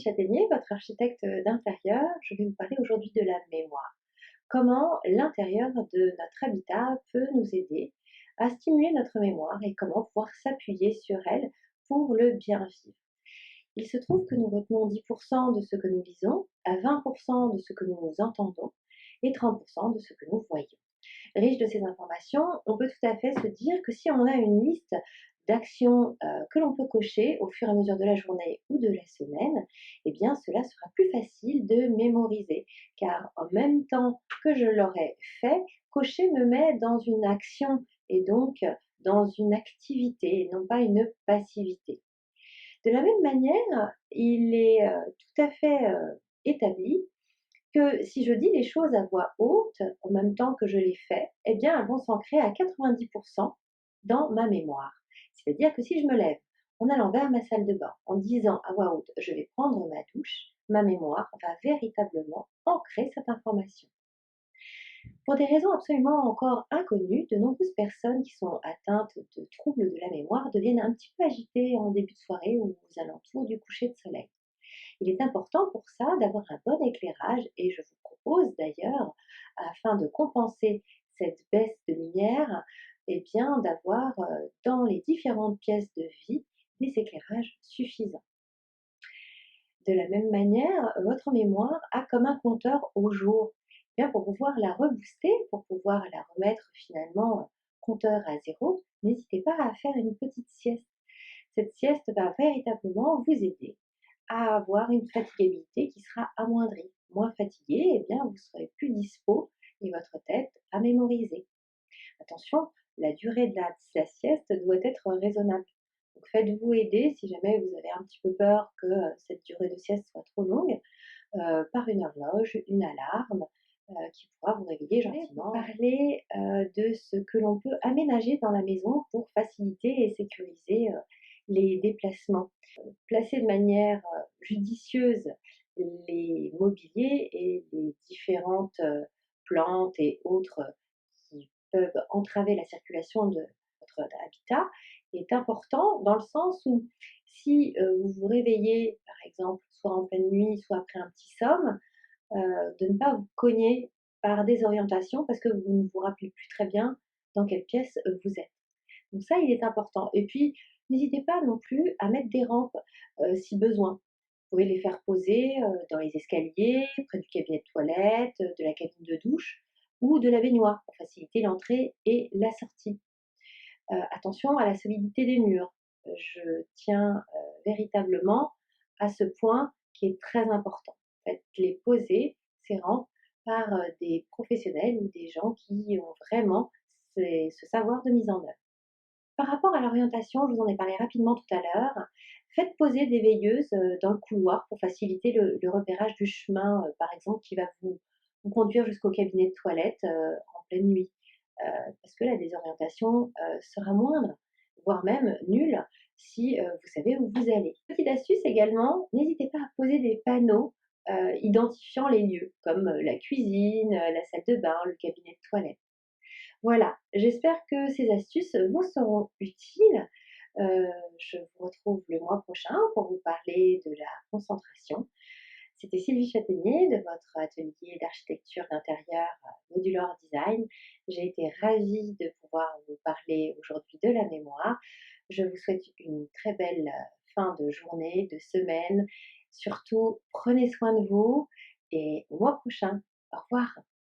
Châtaignier, votre architecte d'intérieur. Je vais vous parler aujourd'hui de la mémoire. Comment l'intérieur de notre habitat peut nous aider à stimuler notre mémoire et comment pouvoir s'appuyer sur elle pour le bien vivre. Il se trouve que nous retenons 10% de ce que nous lisons, à 20% de ce que nous entendons et 30% de ce que nous voyons. Riche de ces informations, on peut tout à fait se dire que si on a une liste d'actions que l'on peut cocher au fur et à mesure de la journée ou de la semaine, eh bien cela sera plus facile de mémoriser, car en même temps que je l'aurai fait, cocher me met dans une action et donc dans une activité et non pas une passivité. De la même manière, il est tout à fait établi que si je dis les choses à voix haute, en même temps que je les fais, eh bien, elles vont s'ancrer à 90% dans ma mémoire. C'est-à-dire que si je me lève en allant vers ma salle de bain, en disant à voix haute, je vais prendre ma douche, ma mémoire va véritablement ancrer cette information. Pour des raisons absolument encore inconnues, de nombreuses personnes qui sont atteintes de troubles de la mémoire deviennent un petit peu agitées en début de soirée ou aux alentours du coucher de soleil. Il est important pour ça d'avoir un bon éclairage et je vous propose d'ailleurs, afin de compenser cette baisse de lumière, eh bien d'avoir dans les différentes pièces de vie des éclairages suffisants. De la même manière, votre mémoire a comme un compteur au jour. Eh bien, pour pouvoir la rebooster, pour pouvoir la remettre finalement compteur à zéro, n'hésitez pas à faire une petite sieste. Cette sieste va véritablement vous aider à avoir une fatigabilité qui sera amoindrie. Moins fatigué, eh bien, vous serez plus dispo et votre tête à mémoriser. Attention, la durée de la sieste doit être raisonnable. Donc faites-vous aider si jamais vous avez un petit peu peur que cette durée de sieste soit trop longue, par une horloge, une alarme qui pourra vous réveiller gentiment. Parler de ce que l'on peut aménager dans la maison pour faciliter et sécuriser les déplacements. Placer de manière judicieuse les mobiliers et les différentes plantes et autres qui peuvent entraver la circulation de votre habitat est important dans le sens où si vous vous réveillez, par exemple, soit en pleine nuit, soit après un petit somme, de ne pas vous cogner par désorientation parce que vous ne vous rappelez plus très bien dans quelle pièce vous êtes. Donc ça, il est important. Et puis, n'hésitez pas non plus à mettre des rampes si besoin. Vous pouvez les faire poser dans les escaliers, près du cabinet de toilette, de la cabine de douche ou de la baignoire pour faciliter l'entrée et la sortie. Attention à la solidité des murs. Je tiens véritablement à ce point qui est très important. Faites-les poser, ces rampes, par des professionnels ou des gens qui ont vraiment ce savoir de mise en œuvre. Par rapport à l'orientation, je vous en ai parlé rapidement tout à l'heure. Faites poser des veilleuses dans le couloir pour faciliter le repérage du chemin, par exemple, qui va vous conduire jusqu'au cabinet de toilette en pleine nuit. Parce que la désorientation sera moindre, voire même nulle, si vous savez où vous allez. Petite astuce également, n'hésitez pas à poser des panneaux identifiant les lieux, comme la cuisine, la salle de bain, le cabinet de toilette. Voilà, j'espère que ces astuces vous seront utiles. Je vous retrouve le mois prochain pour vous parler de la concentration. C'était Sylvie Châtaignier de votre atelier d'architecture d'intérieur Modular Design. J'ai été ravie de pouvoir vous parler aujourd'hui de la mémoire. Je vous souhaite une très belle fin de journée, de semaine. Surtout, prenez soin de vous et au mois prochain. Au revoir.